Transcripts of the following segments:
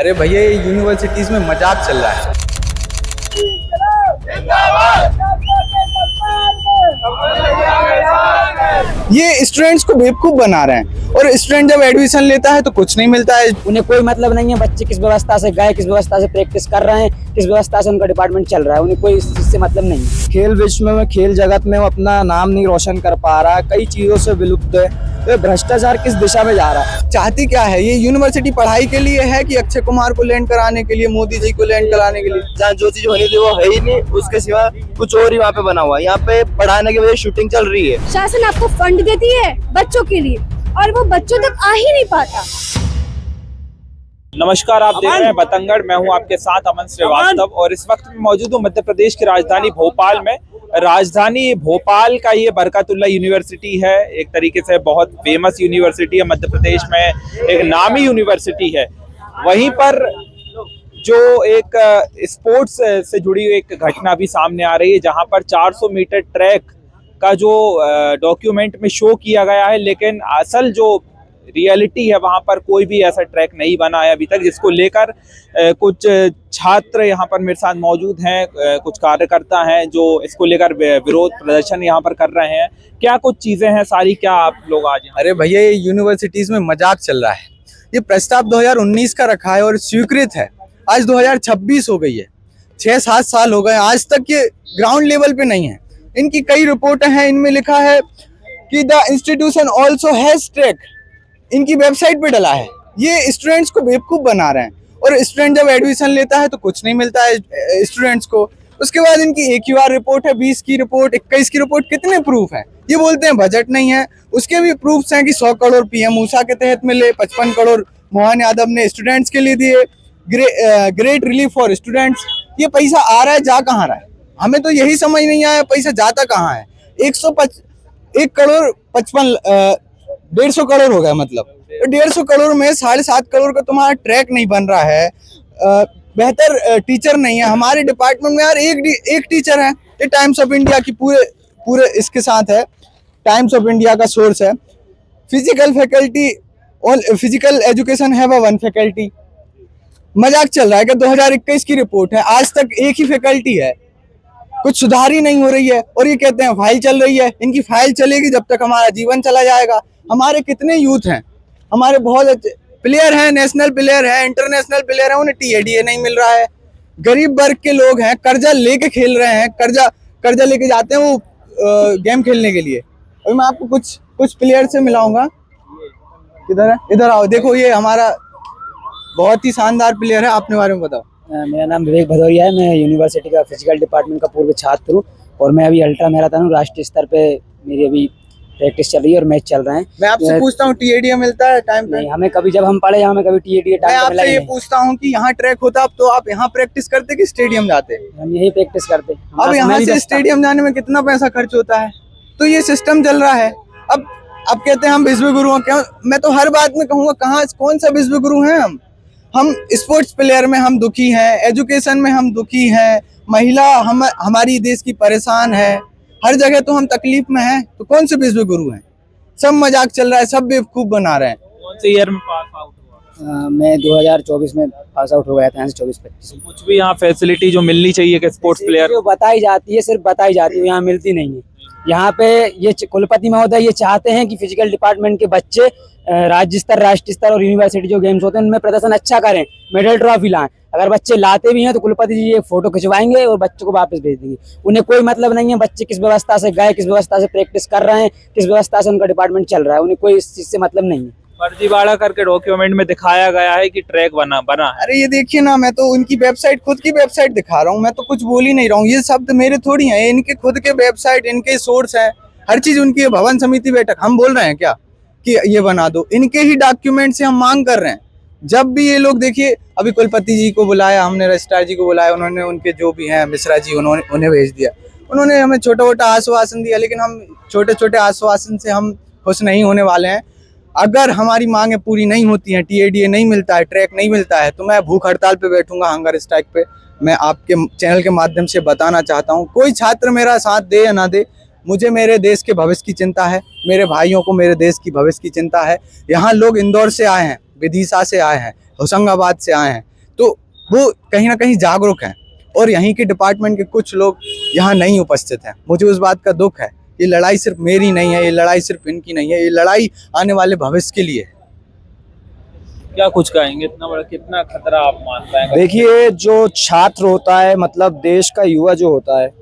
अरे भैया ये यूनिवर्सिटीज में मजाक चल रहा है। ये स्टूडेंट्स को बेवकूफ बना रहे हैं और स्टूडेंट जब एडमिशन लेता है तो कुछ नहीं मिलता है। उन्हें कोई मतलब नहीं है बच्चे किस व्यवस्था से गए, किस व्यवस्था से प्रैक्टिस कर रहे हैं, किस व्यवस्था से उनका डिपार्टमेंट चल रहा है, उन्हें कोई इस चीज से मतलब नहीं है। खेल विश्व में, खेल जगत में वो अपना नाम नहीं रोशन कर पा रहा, कई चीजों से विलुप्त है। तो भ्रष्टाचार किस दिशा में जा रहा है? चाहती क्या है ये यूनिवर्सिटी? पढ़ाई के लिए है कि अक्षय कुमार को लैंड कराने के लिए, मोदी जी को लैंड कराने के लिए? जहाँ जो चीज होनी थी वो है ही नहीं, उसके सिवा कुछ और ही वहाँ पे बना हुआ है। यहाँ पे पढ़ाने की वजह शूटिंग चल रही है। शासन आपको फंड देती है बच्चों के लिए और वो बच्चों तक आ ही नहीं पाता। नमस्कार, आप देख रहे हैं बतंगड़। मैं हूं आपके साथ अमन श्रीवास्तव और इस वक्त मैं मौजूद हूं मध्य प्रदेश की राजधानी भोपाल में। राजधानी भोपाल का ये बरकतुल्लाह यूनिवर्सिटी है, एक तरीके से बहुत फेमस यूनिवर्सिटी है मध्य प्रदेश में, एक नामी यूनिवर्सिटी है। वहीं पर जो एक स्पोर्ट्स से जुड़ी हुई एक घटना भी सामने आ रही है, जहां पर 400 मीटर ट्रैक का जो डॉक्यूमेंट में शो किया गया है, लेकिन असल जो रियलिटी है वहां पर कोई भी ऐसा ट्रैक नहीं बना है अभी तक, जिसको लेकर कुछ छात्र यहाँ पर मेरे साथ मौजूद हैं, कुछ कार्यकर्ता हैं जो इसको लेकर विरोध प्रदर्शन यहाँ पर कर रहे हैं। क्या कुछ चीजें हैं सारी, क्या आप लोग आज? अरे भैया ये यूनिवर्सिटीज में मजाक चल रहा है। ये प्रस्ताव 2019 का रखा है और स्वीकृत है। आज 2026 हो गई है, 6-7 साल हो गए, आज तक ये ग्राउंड लेवल पे नहीं है। इनकी कई रिपोर्टें हैं, इनमें लिखा है कि the institution also has track, इनकी वेबसाइट पे डला है। ये स्टूडेंट्स को बेवकूफ बना रहे हैं और स्टूडेंट जब एडमिशन लेता है तो कुछ नहीं मिलता है स्टूडेंट्स को। उसके बाद इनकी AQR रिपोर्ट है, 20 की रिपोर्ट, 21 की रिपोर्ट, कितने प्रूफ हैं? ये बोलते हैं बजट नहीं है, उसके भी प्रूफ्स हैं कि 100 करोड़ PM ऊषा के तहत मिले, 55 करोड़ मोहन यादव ने स्टूडेंट्स के लिए दिए, ग्रेट रिलीफ फॉर स्टूडेंट्स। ये पैसा आ रहा है, जा कहाँ रहा है? हमें तो यही समझ नहीं आया पैसा जाता कहाँ है। 1 करोड़ 1.5 करोड़ हो गया, मतलब 150 करोड़ में 7.5 करोड़ का तुम्हारा ट्रैक नहीं बन रहा है। बेहतर टीचर नहीं है हमारे डिपार्टमेंट में यार, एक टीचर है। ये टाइम्स ऑफ इंडिया की पूरे इसके साथ है, टाइम्स ऑफ इंडिया का सोर्स है। फिजिकल फैकल्टी और फिजिकल एजुकेशन है वह 1 फैकल्टी। मजाक चल रहा है कि 2021 की रिपोर्ट है, आज तक एक ही फैकल्टी है, कुछ सुधार ही नहीं हो रही है। और ये कहते हैं फाइल चल रही है। इनकी फाइल चलेगी जब तक हमारा जीवन चला जाएगा। हमारे कितने यूथ हैं, हमारे बहुत अच्छे प्लेयर हैं, नेशनल प्लेयर हैं, इंटरनेशनल प्लेयर हैं, उन्हें TADA नहीं मिल रहा है। गरीब वर्ग के लोग हैं, कर्जा लेके खेल रहे हैं, कर्जा लेके जाते हैं वो गेम खेलने के लिए। अभी मैं आपको कुछ प्लेयर से मिलाऊंगा। किधर है? इधर आओ, देखो ये हमारा बहुत ही शानदार प्लेयर है। अपने बारे में बताओ। मेरा नाम विवेक भदौरिया है, मैं यूनिवर्सिटी का फिजिकल डिपार्टमेंट का पूर्व छात्र हूँ और मैं अभी अल्ट्रा मैराथन हूँ। राष्ट्रीय स्तर पे मेरी अभी प्रैक्टिस चल रही है और मैच चल रहे हैं। मैं आपसे पूछता हूँ TADA मिलता है टाइम पे? नहीं, हमें कभी, जब हम पढ़े हमें कभी TADA टाइम पे मिला आपसे ये पूछता हूँ कि यहाँ ट्रैक होता अब तो आप यहाँ प्रैक्टिस करते कि स्टेडियम जाते? हम यही प्रैक्टिस करते। अब यहाँ से स्टेडियम जाने में कितना पैसा खर्च होता है? तो ये सिस्टम चल रहा है। अब कहते हैं हम विश्व गुरु हैं। क्यों? मैं तो हर बात में कहूँगा कौन सा विश्व गुरु हैं हम स्पोर्ट्स प्लेयर में हम दुखी हैं, एजुकेशन में हम दुखी हैं, महिला हमारी देश की परेशान है, हर जगह तो हम तकलीफ में हैं। तो कौन से विश्व गुरु हैं? सब मजाक चल रहा है, सब बेवकूफ बना रहे हैं। कौन से ईयर में पास आउट हुआ? मैं 2024 में पास आउट हो गया था, 24-25। कुछ भी यहाँ फैसिलिटी जो मिलनी चाहिए कि स्पोर्ट्स प्लेयर, जो बताई जाती है सिर्फ बताई जाती है, यहाँ मिलती नहीं है। यहाँ पे ये कुलपति महोदय ये चाहते हैं कि फिजिकल डिपार्टमेंट के बच्चे राज्य स्तर, राष्ट्रीय स्तर और यूनिवर्सिटी जो गेम्स होते हैं उनमें प्रदर्शन अच्छा करें, मेडल ट्रॉफी लाएं। अगर बच्चे लाते भी हैं तो कुलपति जी ये फोटो खिंचवाएंगे और बच्चों को वापस भेज देंगे। उन्हें कोई मतलब नहीं है बच्चे किस व्यवस्था से गए, किस व्यवस्था से प्रैक्टिस कर रहे हैं, किस व्यवस्था से उनका डिपार्टमेंट चल रहा है, उन्हें कोई इस चीज से मतलब नहीं है। फर्जीवाड़ा करके डॉक्यूमेंट में दिखाया गया है कि ट्रैक बना है। अरे ये देखिए ना, मैं तो उनकी वेबसाइट, खुद की वेबसाइट दिखा रहा हूँ, मैं तो कुछ बोल ही नहीं रहा हूँ। ये शब्द मेरे थोड़ी हैं, इनके खुद के वेबसाइट, इनके सोर्स है, हर चीज उनकी। भवन समिति बैठक हम बोल रहे हैं क्या कि ये बना दो? इनके ही डॉक्यूमेंट से हम मांग कर रहे हैं। जब भी ये लोग, देखिए अभी कुलपति जी को बुलाया हमने, रजिस्ट्रार जी को बुलाया, उन्होंने उनके जो भी हैं मिश्रा जी, उन्हें भेज दिया। उन्होंने हमें छोटा मोटा आश्वासन दिया, लेकिन हम छोटे छोटे आश्वासन से हम खुश नहीं होने वाले हैं। अगर हमारी मांगें पूरी नहीं होती हैं, TADA नहीं मिलता है, ट्रैक नहीं मिलता है, तो मैं भूख हड़ताल पे बैठूंगा, हंगर स्ट्राइक पे। मैं आपके चैनल के माध्यम से बताना चाहता हूँ, कोई छात्र मेरा साथ दे या ना दे, मुझे मेरे देश के भविष्य की चिंता है, मेरे भाइयों को मेरे देश की भविष्य की चिंता है। यहाँ लोग इंदौर से आए हैं, विदिशा से आए हैं, होशंगाबाद से आए हैं, तो वो कहीं ना कहीं जागरूक हैं और यहीं के डिपार्टमेंट के कुछ लोग यहाँ नहीं उपस्थित हैं। मुझे उस बात का दुख है। ये लड़ाई सिर्फ मेरी नहीं है, ये लड़ाई सिर्फ इनकी नहीं है, ये लड़ाई आने वाले भविष्य के लिए है। क्या कुछ कहेंगे, इतना बड़ा कितना खतरा आप मानते हैं? देखिए, जो छात्र होता है मतलब देश का युवा जो होता है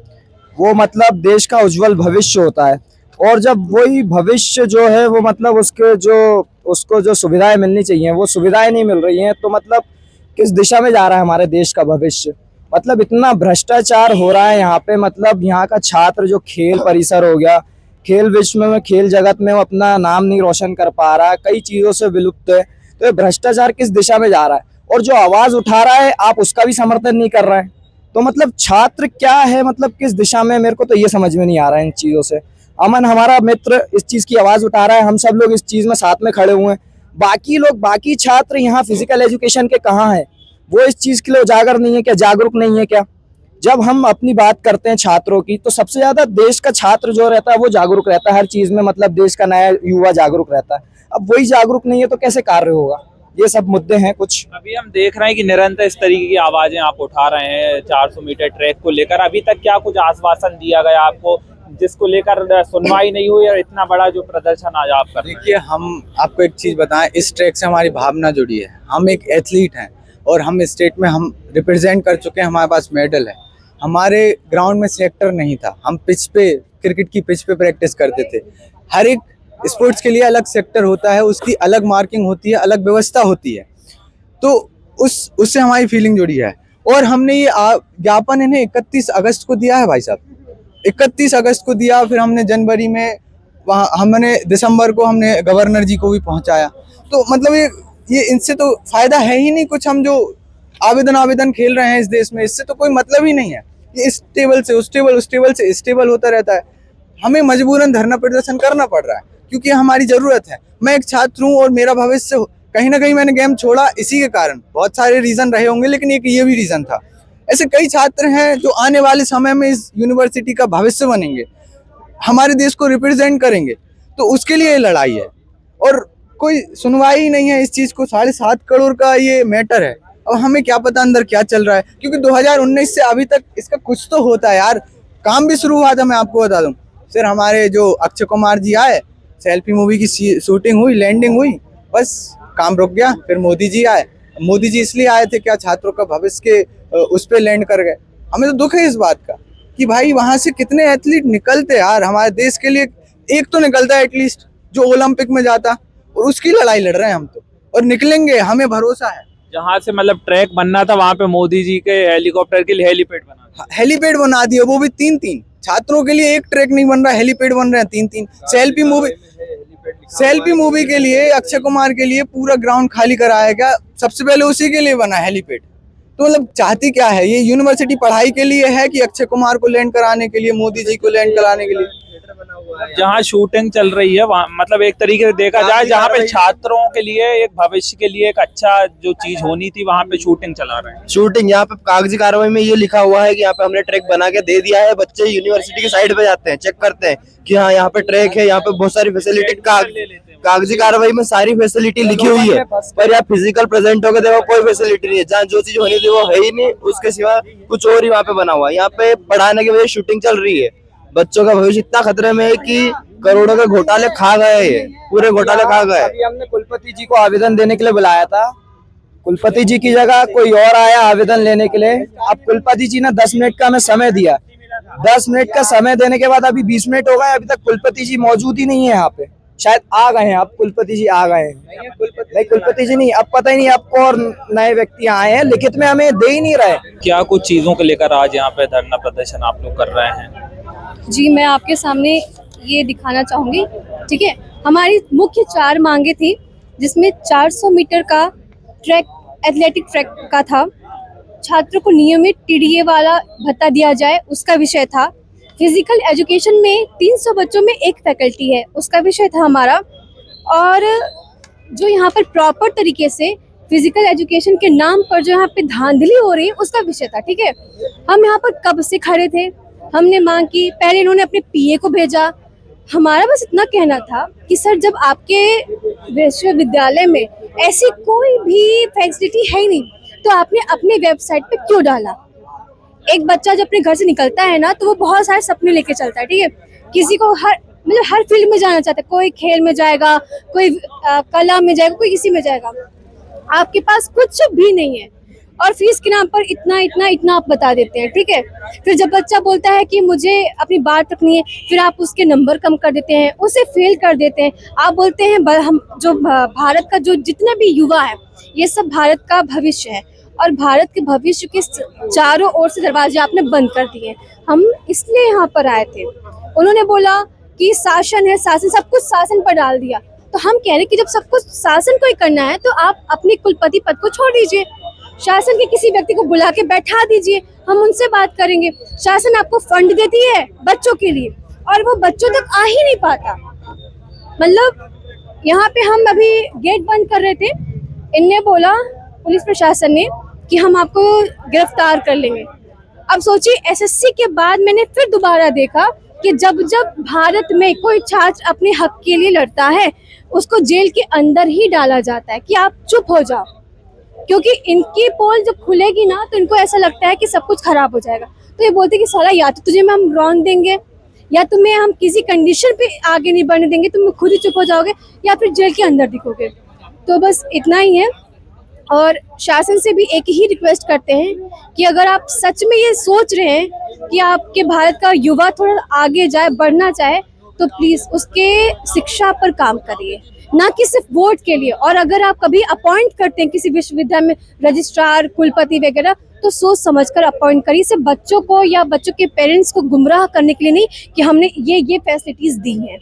वो मतलब देश का उज्जवल भविष्य होता है। और जब वही भविष्य जो है वो मतलब उसको जो सुविधाएं मिलनी चाहिए वो सुविधाएं नहीं मिल रही हैं, तो मतलब किस दिशा में जा रहा है हमारे देश का भविष्य। मतलब इतना भ्रष्टाचार हो रहा है यहाँ पे। मतलब यहाँ का छात्र जो खेल परिसर हो गया, खेल विश्व में, खेल जगत में वो अपना नाम नहीं रोशन कर पा रहा है, कई चीज़ों से विलुप्त है। तो ये भ्रष्टाचार किस दिशा में जा रहा है, और जो आवाज़ उठा रहा है आप उसका भी समर्थन नहीं कर रहे हैं। तो मतलब छात्र क्या है, मतलब किस दिशा में, मेरे को तो ये समझ में नहीं आ रहा है इन चीज़ों से। अमन हमारा मित्र इस चीज़ की आवाज़ उठा रहा है, हम सब लोग इस चीज़ में साथ में खड़े हुए हैं। बाकी लोग, बाकी छात्र यहाँ फिजिकल एजुकेशन के कहाँ हैं? वो इस चीज़ के लिए उजागर नहीं है क्या, जागरूक नहीं है क्या? जब हम अपनी बात करते हैं छात्रों की, तो सबसे ज़्यादा देश का छात्र जो रहता है वो जागरूक रहता है हर चीज़ में। मतलब देश का नया युवा जागरूक रहता है। अब वही जागरूक नहीं है तो कैसे कार्य होगा? ये सब मुद्दे हैं कुछ। अभी हम देख रहे हैं कि निरंतर इस तरीके की आवाजें आप उठा रहे हैं 400 मीटर ट्रैक को लेकर। अभी तक क्या कुछ आश्वासन दिया गया आपको जिसको लेकर सुनवाई नहीं हुई और इतना बड़ा जो प्रदर्शन आज आप कर रहे हैं? देखिए, हम आपको एक चीज़ बताएं, इस ट्रैक से हमारी भावना जुड़ी है। हम एक एथलीट हैं और हम स्टेट में हम रिप्रेजेंट कर चुके हैं, हमारे पास मेडल है। हमारे ग्राउंड में सेक्टर नहीं था, हम पिच पे, क्रिकेट की पिच पे प्रैक्टिस करते थे। हर एक स्पोर्ट्स के लिए अलग सेक्टर होता है, उसकी अलग मार्किंग होती है, अलग व्यवस्था होती है। तो उससे हमारी फीलिंग जुड़ी है। और हमने ये ज्ञापन इन्हें 31 अगस्त को दिया है भाई साहब, 31 अगस्त को दिया। फिर हमने जनवरी में वहाँ, हमने दिसंबर को हमने गवर्नर जी को भी पहुँचाया। तो मतलब ये इनसे तो फायदा है ही नहीं कुछ। हम जो आवेदन खेल रहे हैं इस देश में, इससे तो कोई मतलब ही नहीं है। ये इस टेबल से उस टेबल, उस टेबल से इस टेबल होता रहता है। हमें मजबूरन धरना प्रदर्शन करना पड़ रहा है क्योंकि हमारी जरूरत है। मैं एक छात्र हूँ और मेरा भविष्य, कहीं ना कहीं मैंने गेम छोड़ा इसी के कारण। बहुत सारे रीजन रहे होंगे लेकिन एक ये भी रीजन था। ऐसे कई छात्र हैं जो आने वाले समय में इस यूनिवर्सिटी का भविष्य बनेंगे, हमारे देश को रिप्रेजेंट करेंगे। तो उसके लिए ये लड़ाई है और कोई सुनवाई ही नहीं है इस चीज को। 7.5 करोड़ का ये मैटर है। अब हमें क्या पता अंदर क्या चल रहा है, क्योंकि 2019 से अभी तक इसका कुछ तो होता है यार। काम भी शुरू हुआ था, मैं आपको बता दूं। फिर हमारे जो अक्षय कुमार जी आए, सेल्फी मूवी की शूटिंग हुई, लैंडिंग हुई, बस काम रुक गया। फिर मोदी जी आए। मोदी जी इसलिए आए थे क्या, छात्रों का भविष्य के उस पर लैंड कर गए। हमें तो दुख है इस बात का कि भाई वहां से कितने एथलीट निकलते यार हमारे देश के लिए। एक तो निकलता है एटलीस्ट जो ओलंपिक में जाता, और उसकी लड़ाई लड़ रहे हैं हम तो, और निकलेंगे, हमें भरोसा है। जहाँ से मतलब ट्रैक बनना था वहां पे मोदी जी के हेलीकॉप्टर के लिए हेलीपैड बना हेलीपैड बना दिया, वो भी 3-3 छात्रों के लिए। एक ट्रैक नहीं बन रहा, हेलीपैड बन रहे हैं 3-3। सेल्फी मूवी के लिए, अक्षय कुमार के लिए पूरा ग्राउंड खाली कराया गया, सबसे पहले उसी के लिए बना हेलीपैड। तो मतलब चाहती क्या है ये यूनिवर्सिटी? पढ़ाई के लिए है कि अक्षय कुमार को लैंड कराने के लिए, मोदी जी को लैंड कराने के लिए? जहाँ शूटिंग चल रही है वहाँ मतलब एक तरीके से देखा जाए जहाँ पे छात्रों के लिए एक भविष्य के लिए एक अच्छा जो चीज होनी थी वहाँ पे शूटिंग चला रहे हैं। शूटिंग यहाँ पे कागजी कार्रवाई में ये लिखा हुआ है कि यहाँ पे हमने ट्रैक बना के दे दिया है। बच्चे यूनिवर्सिटी की साइड पे जाते हैं, चेक करते हैं कि हाँ यहाँ पे ट्रैक है, यहाँ पे बहुत सारी फैसिलिटी, कागजी कार्रवाई में सारी फैसिलिटी लिखी हुई है। पर यहाँ फिजिकल प्रेजेंट होकर देखो कोई फैसिलिटी नहीं है। जहाँ जो चीज होनी थी वो है ही नहीं, उसके सिवा कुछ और ही वहाँ पे बना हुआ है। यहाँ पे पढ़ाने की वजह शूटिंग चल रही है। बच्चों का भविष्य इतना खतरे में है कि करोड़ों के घोटाले खा गए, पूरे घोटाले खा गए। अभी हमने कुलपति जी को आवेदन देने के लिए बुलाया था, कुलपति जी की जगह कोई और आया आवेदन लेने के लिए। अब कुलपति जी ने 10 मिनट का हमें समय दिया। 10 मिनट का समय देने के बाद अभी 20 मिनट हो गए, अभी तक कुलपति जी मौजूद ही नहीं है यहाँ पे। शायद आ गए हैं, अब कुलपति जी आ गए हैं। नहीं, कुलपति जी नहीं, अब पता ही नहीं, अब और नए व्यक्ति आए हैं, लिखित में हमें दे ही नहीं रहे। क्या कुछ चीजों को लेकर आज यहाँ पे धरना प्रदर्शन आप लोग कर रहे हैं? जी, मैं आपके सामने ये दिखाना चाहूँगी। ठीक है, हमारी मुख्य 4 मांगे थी, जिसमें 400 मीटर का ट्रैक, एथलेटिक ट्रैक का था। छात्रों को नियमित टीडीए वाला भत्ता दिया जाए, उसका विषय था। फिजिकल एजुकेशन में 300 बच्चों में एक फैकल्टी है, उसका विषय था हमारा। और जो यहाँ पर प्रॉपर तरीके से फिजिकल एजुकेशन के नाम पर जो यहाँ पे धांधली हो रही है, उसका विषय था। ठीक है, हम यहाँ पर कब से खड़े थे, हमने मांग की। पहले इन्होंने अपने पीए को भेजा। हमारा बस इतना कहना था कि सर, जब आपके विश्वविद्यालय में ऐसी कोई भी फैसिलिटी है ही नहीं, तो आपने अपनी वेबसाइट पे क्यों डाला? एक बच्चा जब अपने घर से निकलता है ना, तो वो बहुत सारे सपने लेके चलता है, ठीक है। किसी को हर फील्ड में जाना चाहता है, कोई खेल में जाएगा, कोई कला में जाएगा, कोई किसी में जाएगा। आपके पास कुछ भी नहीं है और फीस के नाम पर इतना इतना इतना आप बता देते हैं, ठीक है। फिर जब बच्चा बोलता है कि मुझे अपनी बात रखनी है, फिर आप उसके नंबर कम कर देते हैं, उसे फेल कर देते हैं। आप बोलते हैं हम जो भारत का जो जितना भी युवा है, ये सब भारत का भविष्य है और भारत के भविष्य के चारों ओर से दरवाजे आपने बंद कर दिए। हम इसलिए यहाँ पर आए थे। उन्होंने बोला कि शासन है, शासन, सब कुछ शासन पर डाल दिया। तो हम कह रहे हैं कि जब सब कुछ शासन को ही करना है तो आप अपने कुलपति पद को छोड़ दीजिए, शासन के किसी व्यक्ति को बुला के बैठा दीजिए, हम उनसे बात करेंगे। शासन आपको फंड देती है बच्चों के लिए और वो बच्चों तक आ ही नहीं पाता। मतलब यहाँ पे हम अभी गेट बंद कर रहे थे, इनने बोला पुलिस प्रशासन ने कि हम आपको गिरफ्तार कर लेंगे। अब सोचिए, एसएससी के बाद मैंने फिर दोबारा देखा कि जब जब भारत में कोई छात्र अपने हक के लिए लड़ता है, उसको जेल के अंदर ही डाला जाता है कि आप चुप हो जाओ, क्योंकि इनकी पोल जब खुलेगी ना तो इनको ऐसा लगता है कि सब कुछ खराब हो जाएगा। तो ये बोलते हैं कि साला या तो तुझे हम रौन देंगे या तुम्हें हम किसी कंडीशन पे आगे नहीं बढ़ने देंगे, तुम खुद ही चुप हो जाओगे या फिर जेल के अंदर दिखोगे। तो बस इतना ही है। और शासन से भी एक ही रिक्वेस्ट करते हैं कि अगर आप सच में ये सोच रहे हैं कि आपके भारत का युवा थोड़ा आगे जाए, बढ़ना चाहे, तो प्लीज़ उसके शिक्षा पर काम करिए, ना कि सिर्फ वोट के लिए। और अगर आप कभी अपॉइंट करते हैं किसी विश्वविद्यालय में रजिस्ट्रार, कुलपति वगैरह, तो सोच समझकर अपॉइंट करिए, सिर्फ बच्चों को या बच्चों के पेरेंट्स को गुमराह करने के लिए नहीं कि हमने ये फैसिलिटीज़ दी हैं।